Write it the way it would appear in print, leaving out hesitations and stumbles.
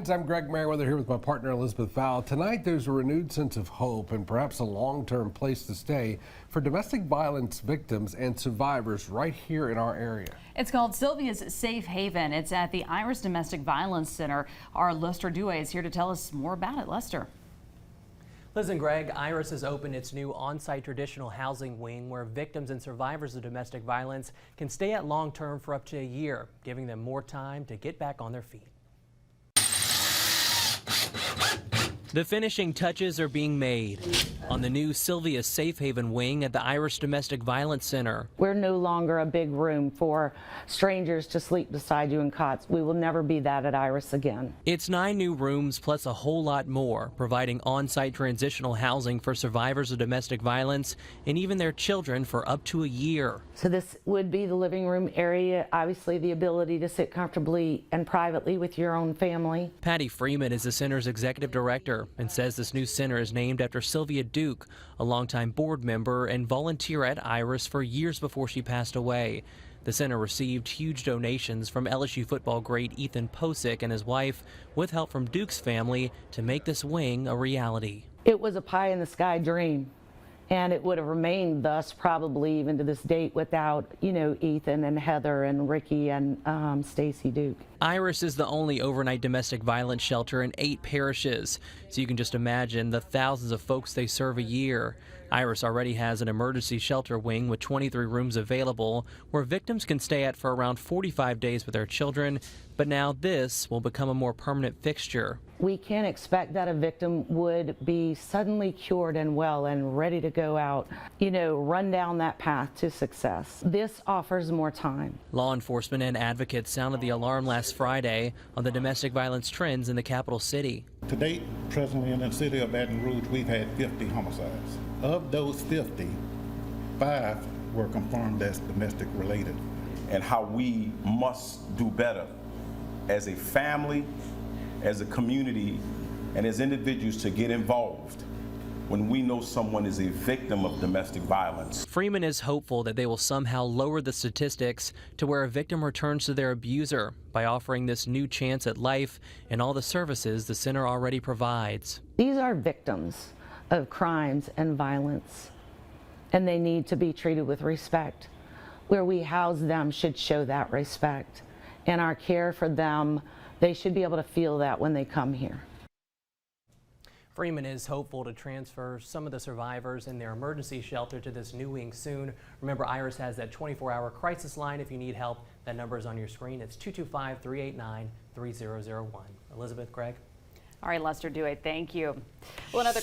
I'm Greg Merriweather here with my partner Elizabeth Val. Tonight there's a renewed sense of hope and perhaps a long-term place to stay for domestic violence victims and survivors right here in our area. It's called Sylvia's Safe Haven. It's at the Iris Domestic Violence Center. Our Lester Dewey is here to tell us more about it. Lester. Liz and Greg, Iris has opened its new on-site traditional housing wing where victims and survivors of domestic violence can stay at long-term for up to a year, giving them more time to get back on their feet. The finishing touches are being made on the new Sylvia's Safe Haven wing at the Iris Domestic Violence Center. We're no longer a big room for strangers to sleep beside you in cots. We will never be that at Iris again. It's 9 new rooms plus a whole lot more, providing on-site transitional housing for survivors of domestic violence and even their children for up to a year. So this would be the living room area, obviously the ability to sit comfortably and privately with your own family. Patty Freeman is the center's executive director and says this new center is named after Sylvia Duke, a longtime board member and volunteer at Iris for years before she passed away. The center received huge donations from LSU football great Ethan Posick and his wife, with help from Duke's family to make this wing a reality. It was a pie-in-the-sky dream, and it would have remained thus probably even to this date without, Ethan and Heather and Ricky and Stacy Duke. Iris is the only overnight domestic violence shelter in 8 parishes, so you can just imagine the thousands of folks they serve a year. Iris already has an emergency shelter wing with 23 rooms available where victims can stay at for around 45 days with their children, but now this will become a more permanent fixture. We can't expect that a victim would be suddenly cured and well and ready to go out, run down that path to success. This offers more time. Law enforcement and advocates sounded the alarm last Friday on the domestic violence trends in the capital city. To date, presently in the city of Baton Rouge, we've had 50 homicides. Of those 50, 5 were confirmed as domestic related. And how we must do better as a family, as a community, and as individuals to get involved when we know someone is a victim of domestic violence. Freeman is hopeful that they will somehow lower the statistics to where a victim returns to their abuser by offering this new chance at life and all the services the center already provides. These are victims of crimes and violence, and they need to be treated with respect. Where we house them should show that respect, and our care for them, they should be able to feel that when they come here. Freeman is hopeful to transfer some of the survivors in their emergency shelter to this new wing soon. Remember, Iris has that 24-hour crisis line if you need help. That number is on your screen. It's 225-389-3001. Elizabeth, Greg. All right, Lester Dewey, thank you. Well, another